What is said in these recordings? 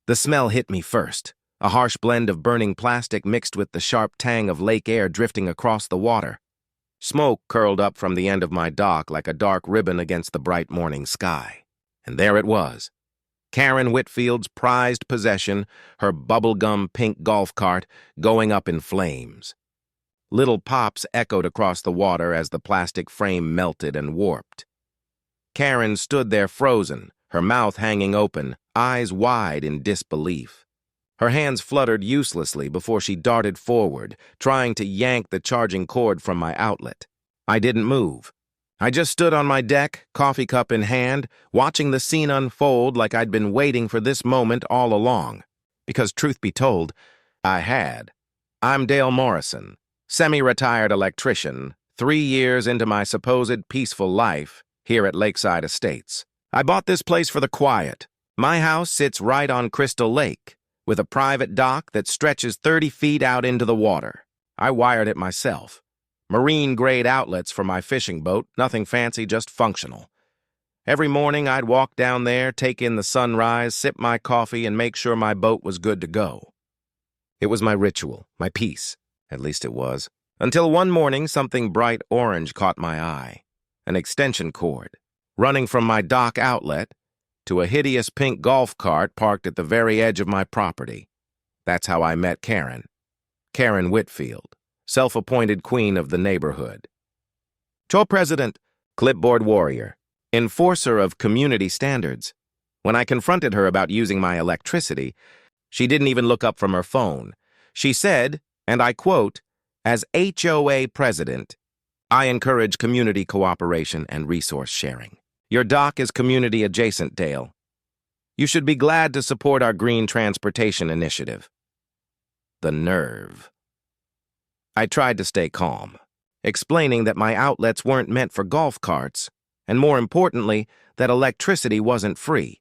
The smell hit me first, a harsh blend of burning plastic mixed with the sharp tang of lake air drifting across the water. Smoke curled up from the end of my dock like a dark ribbon against the bright morning sky. And there it was. Karen Whitfield's prized possession, her bubblegum pink golf cart, going up in flames. Little pops echoed across the water as the plastic frame melted and warped. Karen stood there frozen, her mouth hanging open, eyes wide in disbelief. Her hands fluttered uselessly before she darted forward, trying to yank the charging cord from my outlet. I didn't move. I just stood on my deck, coffee cup in hand, watching the scene unfold like I'd been waiting for this moment all along. Because, truth be told, I had. I'm Dale Morrison, semi-retired electrician, 3 years into my supposed peaceful life here at Lakeside Estates. I bought this place for the quiet. My house sits right on Crystal Lake, with a private dock that stretches 30 feet out into the water. I wired it myself. Marine-grade outlets for my fishing boat, nothing fancy, just functional. Every morning I'd walk down there, take in the sunrise, sip my coffee, and make sure my boat was good to go. It was my ritual, my peace, at least it was, until one morning something bright orange caught my eye. An extension cord, running from my dock outlet to a hideous pink golf cart parked at the very edge of my property. That's how I met Karen. Karen Whitfield, self-appointed queen of the neighborhood. Cho President, clipboard warrior, enforcer of community standards. When I confronted her about using my electricity, she didn't even look up from her phone. She said, and I quote, "As HOA president, I encourage community cooperation and resource sharing. Your dock is community adjacent, Dale. You should be glad to support our green transportation initiative." The nerve. I tried to stay calm, explaining that my outlets weren't meant for golf carts, and more importantly, that electricity wasn't free.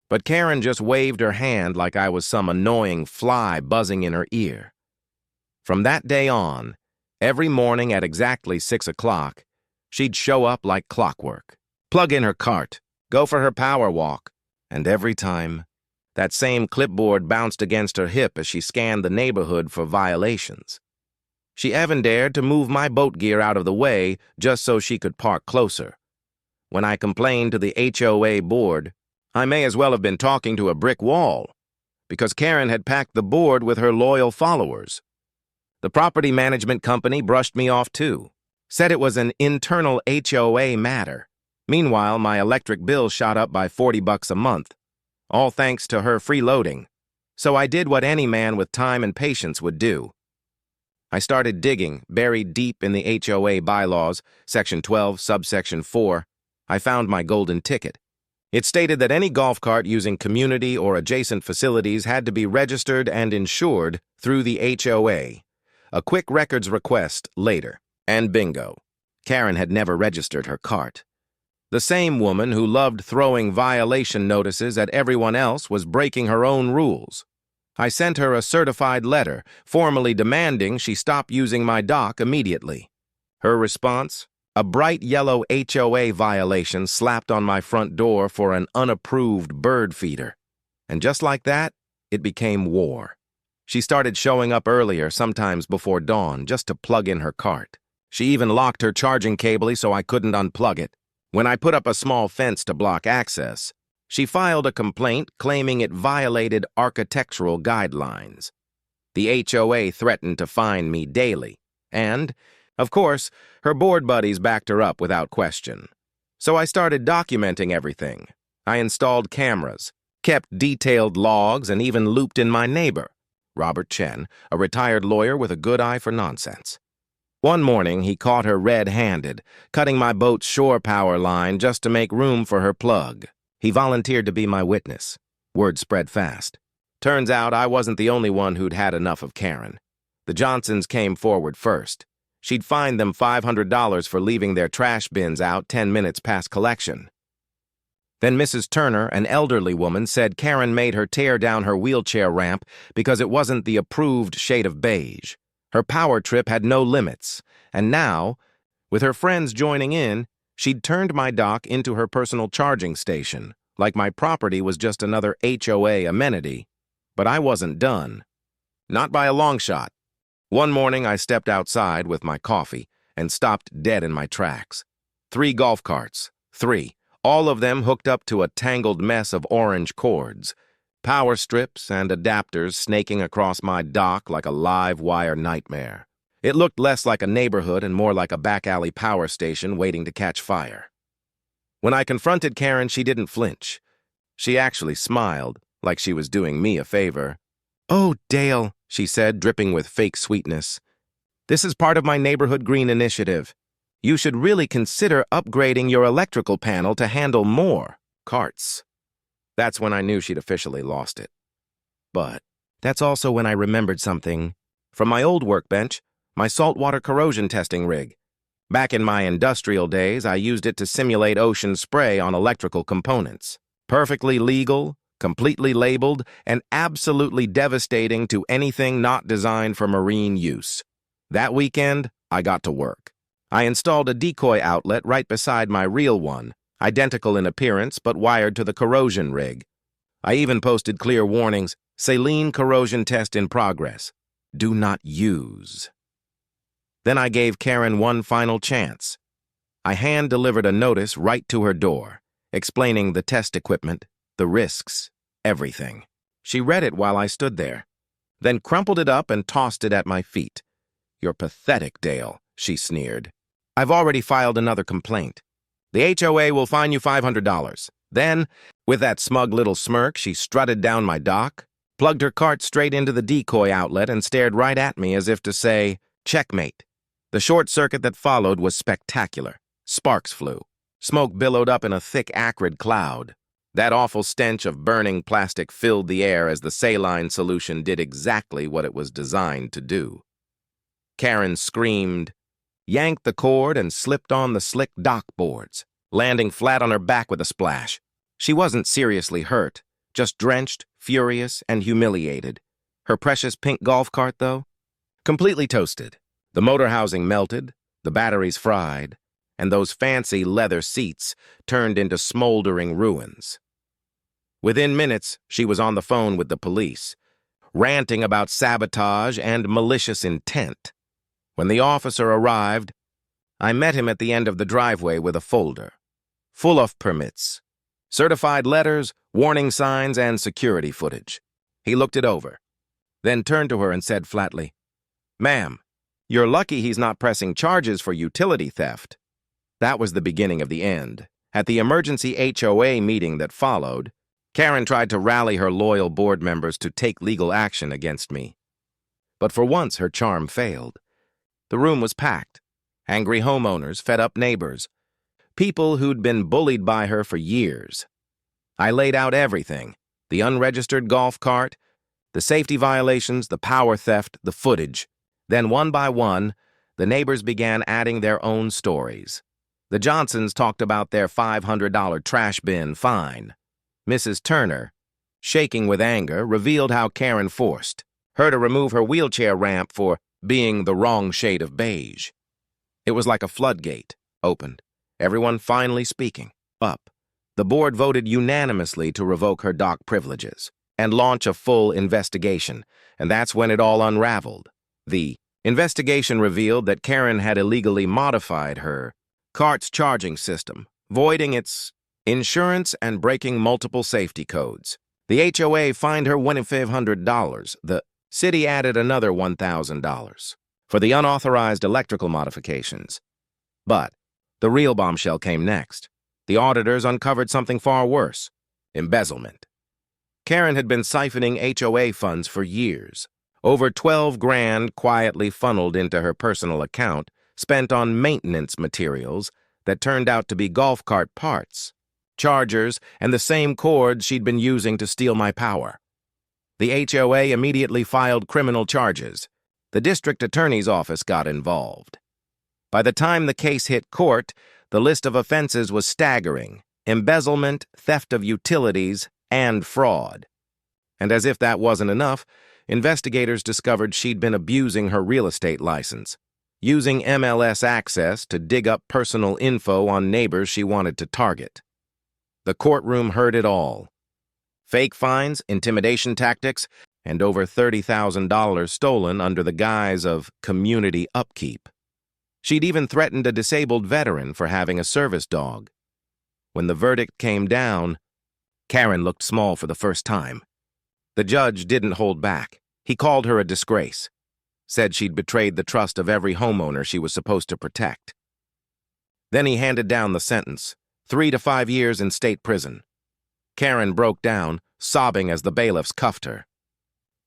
But Karen just waved her hand like I was some annoying fly buzzing in her ear. From that day on, every morning at exactly 6 o'clock, she'd show up like clockwork, plug in her cart, go for her power walk, and every time, that same clipboard bounced against her hip as she scanned the neighborhood for violations. She even dared to move my boat gear out of the way just so she could park closer. When I complained to the HOA board, I may as well have been talking to a brick wall, because Karen had packed the board with her loyal followers. The property management company brushed me off too, said it was an internal HOA matter. Meanwhile, my electric bill shot up by $40 a month, all thanks to her freeloading. So I did what any man with time and patience would do. I started digging, buried deep in the HOA bylaws, Section 12, Subsection 4. I found my golden ticket. It stated that any golf cart using community or adjacent facilities had to be registered and insured through the HOA. A quick records request later, and bingo. Karen had never registered her cart. The same woman who loved throwing violation notices at everyone else was breaking her own rules. I sent her a certified letter, formally demanding she stop using my dock immediately. Her response? A bright yellow HOA violation slapped on my front door for an unapproved bird feeder. And just like that, it became war. She started showing up earlier, sometimes before dawn, just to plug in her cart. She even locked her charging cable so I couldn't unplug it. When I put up a small fence to block access, she filed a complaint claiming it violated architectural guidelines. The HOA threatened to fine me daily, and, of course, her board buddies backed her up without question. So I started documenting everything. I installed cameras, kept detailed logs, and even looped in my neighbor, Robert Chen, a retired lawyer with a good eye for nonsense. One morning, he caught her red-handed, cutting my boat's shore power line just to make room for her plug. He volunteered to be my witness. Word spread fast. Turns out I wasn't the only one who'd had enough of Karen. The Johnsons came forward first. She'd fined them $500 for leaving their trash bins out 10 minutes past collection. Then Mrs. Turner, an elderly woman, said Karen made her tear down her wheelchair ramp because it wasn't the approved shade of beige. Her power trip had no limits, and now, with her friends joining in, she'd turned my dock into her personal charging station, like my property was just another HOA amenity. But I wasn't done. Not by a long shot. One morning, I stepped outside with my coffee and stopped dead in my tracks. 3 golf carts, 3, all of them hooked up to a tangled mess of orange cords, power strips and adapters snaking across my dock like a live wire nightmare. It looked less like a neighborhood and more like a back alley power station waiting to catch fire. When I confronted Karen, she didn't flinch. She actually smiled, like she was doing me a favor. "Oh, Dale," she said, dripping with fake sweetness. "This is part of my neighborhood green initiative. You should really consider upgrading your electrical panel to handle more carts." That's when I knew she'd officially lost it. But that's also when I remembered something. From my old workbench, my saltwater corrosion testing rig. Back in my industrial days, I used it to simulate ocean spray on electrical components. Perfectly legal, completely labeled, and absolutely devastating to anything not designed for marine use. That weekend, I got to work. I installed a decoy outlet right beside my real one, identical in appearance but wired to the corrosion rig. I even posted clear warnings, "Saline corrosion test in progress. Do not use." Then I gave Karen one final chance. I hand-delivered a notice right to her door, explaining the test equipment, the risks, everything. She read it while I stood there, then crumpled it up and tossed it at my feet. "You're pathetic, Dale," she sneered. "I've already filed another complaint. The HOA will fine you $500. Then, with that smug little smirk, she strutted down my dock, plugged her cart straight into the decoy outlet, and stared right at me as if to say, "Checkmate." The short circuit that followed was spectacular. Sparks flew. Smoke billowed up in a thick, acrid cloud. That awful stench of burning plastic filled the air as the saline solution did exactly what it was designed to do. Karen screamed, yanked the cord, and slipped on the slick dock boards, landing flat on her back with a splash. She wasn't seriously hurt, just drenched, furious, and humiliated. Her precious pink golf cart, though, completely toasted. The motor housing melted, the batteries fried, and those fancy leather seats turned into smoldering ruins. Within minutes, she was on the phone with the police, ranting about sabotage and malicious intent. When the officer arrived, I met him at the end of the driveway with a folder, full of permits, certified letters, warning signs, and security footage. He looked it over, then turned to her and said flatly, "Ma'am, you're lucky he's not pressing charges for utility theft." That was the beginning of the end. At the emergency HOA meeting that followed, Karen tried to rally her loyal board members to take legal action against me. But for once, her charm failed. The room was packed. Angry homeowners, fed-up neighbors, people who'd been bullied by her for years. I laid out everything: the unregistered golf cart, the safety violations, the power theft, the footage. Then, one by one, the neighbors began adding their own stories. The Johnsons talked about their $500 trash bin fine. Mrs. Turner, shaking with anger, revealed how Karen forced her to remove her wheelchair ramp for being the wrong shade of beige. It was like a floodgate, opened, everyone finally speaking. Up. The board voted unanimously to revoke her dock privileges and launch a full investigation, and that's when it all unraveled. The investigation revealed that Karen had illegally modified her cart's charging system, voiding its insurance and breaking multiple safety codes. The HOA fined her $1,500. The city added another $1,000 for the unauthorized electrical modifications. But the real bombshell came next. The auditors uncovered something far worse: embezzlement. Karen had been siphoning HOA funds for years. Over 12 grand quietly funneled into her personal account, spent on maintenance materials that turned out to be golf cart parts, chargers, and the same cords she'd been using to steal my power. The HOA immediately filed criminal charges. The district attorney's office got involved. By the time the case hit court, the list of offenses was staggering: embezzlement, theft of utilities, and fraud. And as if that wasn't enough, investigators discovered she'd been abusing her real estate license, using MLS access to dig up personal info on neighbors she wanted to target. The courtroom heard it all. Fake fines, intimidation tactics, and over $30,000 stolen under the guise of community upkeep. She'd even threatened a disabled veteran for having a service dog. When the verdict came down, Karen looked small for the first time. The judge didn't hold back. He called her a disgrace, said she'd betrayed the trust of every homeowner she was supposed to protect. Then he handed down the sentence, 3 to 5 years in state prison. Karen broke down, sobbing as the bailiffs cuffed her.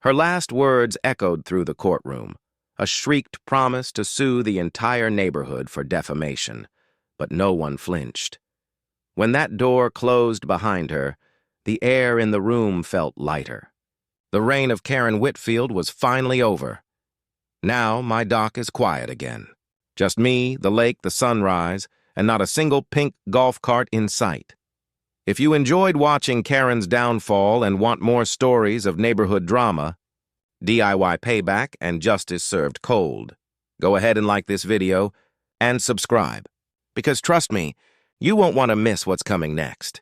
Her last words echoed through the courtroom, a shrieked promise to sue the entire neighborhood for defamation, but no one flinched. When that door closed behind her, the air in the room felt lighter. The reign of Karen Whitfield was finally over. Now my dock is quiet again. Just me, the lake, the sunrise, and not a single pink golf cart in sight. If you enjoyed watching Karen's downfall and want more stories of neighborhood drama, DIY Payback and Justice Served Cold, go ahead and like this video and subscribe. Because trust me, you won't want to miss what's coming next.